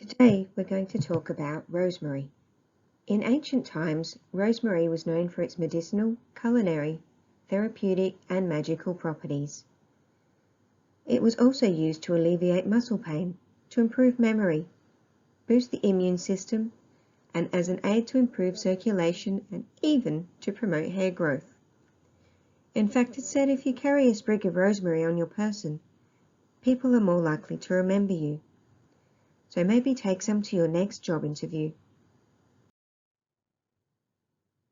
Today we're going to talk about rosemary. In ancient times, rosemary was known for its medicinal, culinary, therapeutic and magical properties. It was also used to alleviate muscle pain, to improve memory, boost the immune system, and as an aid to improve circulation and even to promote hair growth. In fact, it's said if you carry a sprig of rosemary on your person, people are more likely to remember you. So maybe take some to your next job interview.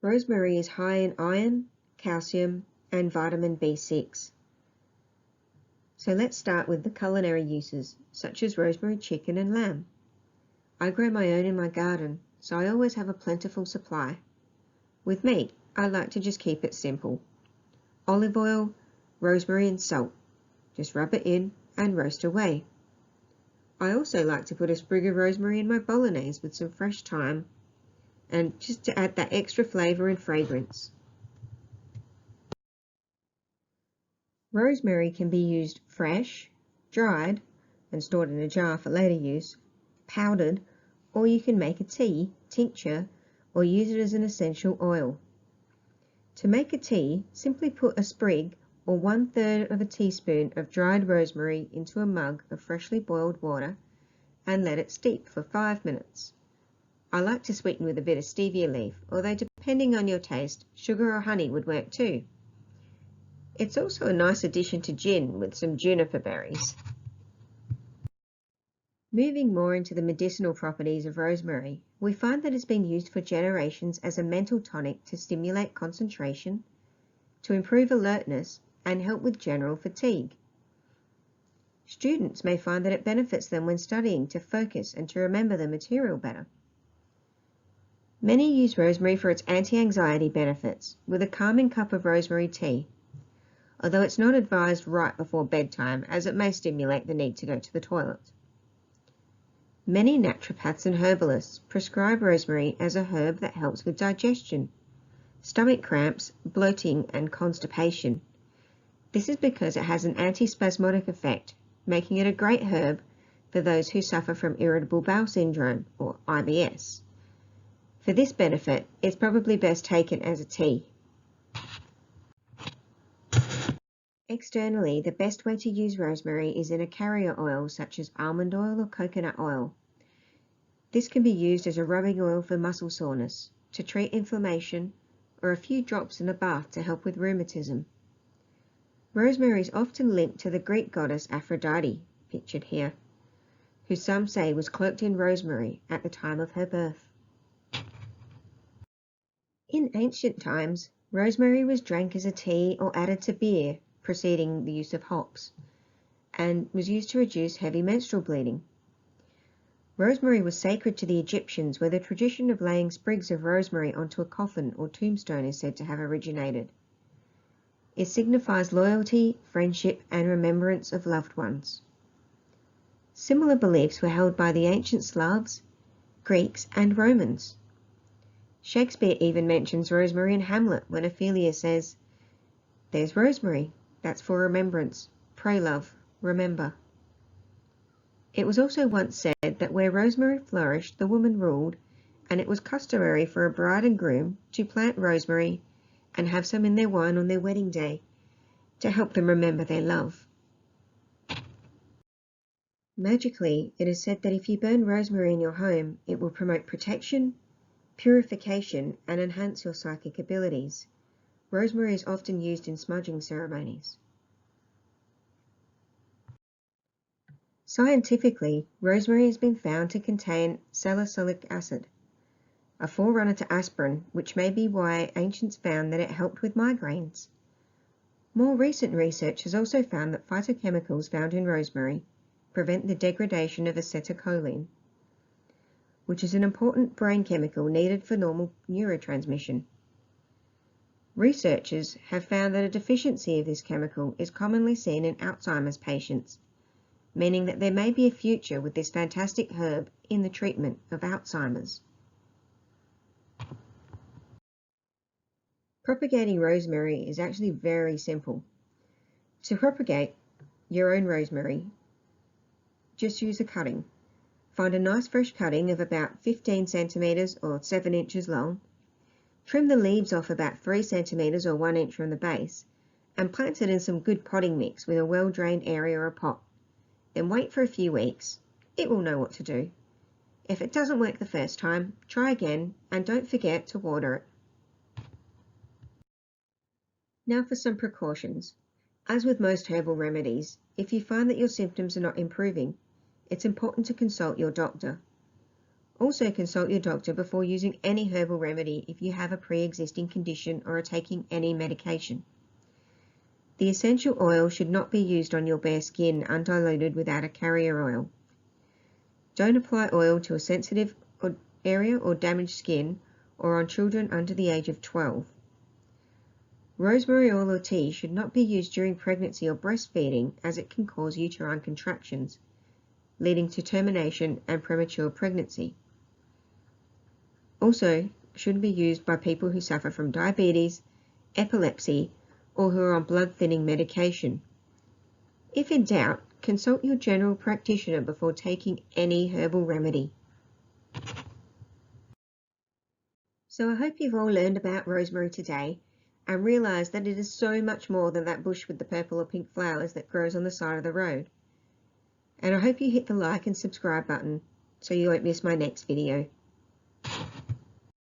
Rosemary is high in iron, calcium, and vitamin B6. So let's start with the culinary uses, such as rosemary chicken and lamb. I grow my own in my garden, so I always have a plentiful supply. With meat, I like to just keep it simple. Olive oil, rosemary and salt. Just rub it in and roast away. I also like to put a sprig of rosemary in my bolognese with some fresh thyme, and just to add that extra flavour and fragrance. Rosemary can be used fresh, dried, and stored in a jar for later use, powdered, or you can make a tea, tincture, or use it as an essential oil. To make a tea, simply put a sprig or 1/3 of a teaspoon of dried rosemary into a mug of freshly boiled water and let it steep for 5 minutes. I like to sweeten with a bit of stevia leaf, although depending on your taste, sugar or honey would work too. It's also a nice addition to gin with some juniper berries. Moving more into the medicinal properties of rosemary, we find that it's been used for generations as a mental tonic to stimulate concentration, to improve alertness, and help with general fatigue. Students may find that it benefits them when studying to focus and to remember the material better. Many use rosemary for its anti-anxiety benefits, with a calming cup of rosemary tea, although it's not advised right before bedtime as it may stimulate the need to go to the toilet. Many naturopaths and herbalists prescribe rosemary as a herb that helps with digestion, stomach cramps, bloating and constipation. This is because it has an antispasmodic effect, making it a great herb for those who suffer from irritable bowel syndrome or IBS. For this benefit, it's probably best taken as a tea. Externally, the best way to use rosemary is in a carrier oil such as almond oil or coconut oil. This can be used as a rubbing oil for muscle soreness, to treat inflammation, or a few drops in a bath to help with rheumatism. Rosemary is often linked to the Greek goddess Aphrodite, pictured here, who some say was cloaked in rosemary at the time of her birth. In ancient times, rosemary was drank as a tea or added to beer, preceding the use of hops, and was used to reduce heavy menstrual bleeding. Rosemary was sacred to the Egyptians, where the tradition of laying sprigs of rosemary onto a coffin or tombstone is said to have originated. It signifies loyalty, friendship, and remembrance of loved ones. Similar beliefs were held by the ancient Slavs, Greeks, and Romans. Shakespeare even mentions rosemary in Hamlet when Ophelia says, "There's rosemary, that's for remembrance. Pray, love, remember." It was also once said that where rosemary flourished, the woman ruled, and it was customary for a bride and groom to plant rosemary and have some in their wine on their wedding day to help them remember their love. Magically, it is said that if you burn rosemary in your home, it will promote protection, purification, and enhance your psychic abilities. Rosemary is often used in smudging ceremonies. Scientifically, rosemary has been found to contain salicylic acid, a forerunner to aspirin, which may be why ancients found that it helped with migraines. More recent research has also found that phytochemicals found in rosemary prevent the degradation of acetylcholine, which is an important brain chemical needed for normal neurotransmission. Researchers have found that a deficiency of this chemical is commonly seen in Alzheimer's patients, meaning that there may be a future with this fantastic herb in the treatment of Alzheimer's. Propagating rosemary is actually very simple. To propagate your own rosemary, just use a cutting. Find a nice fresh cutting of about 15 centimetres or 7 inches long. Trim the leaves off about 3 centimetres or 1 inch from the base and plant it in some good potting mix with a well-drained area or pot. Then wait for a few weeks. It will know what to do. If it doesn't work the first time, try again and don't forget to water it. Now for some precautions. As with most herbal remedies, if you find that your symptoms are not improving, it's important to consult your doctor. Also consult your doctor before using any herbal remedy if you have a pre-existing condition or are taking any medication. The essential oil should not be used on your bare skin undiluted without a carrier oil. Don't apply oil to a sensitive area or damaged skin or on children under the age of 12. Rosemary oil or tea should not be used during pregnancy or breastfeeding as it can cause uterine contractions, leading to termination and premature pregnancy. Also, shouldn't be used by people who suffer from diabetes, epilepsy, or who are on blood thinning medication. If in doubt, consult your general practitioner before taking any herbal remedy. So I hope you've all learned about rosemary today and realised that it is so much more than that bush with the purple or pink flowers that grows on the side of the road. And I hope you hit the like and subscribe button so you won't miss my next video.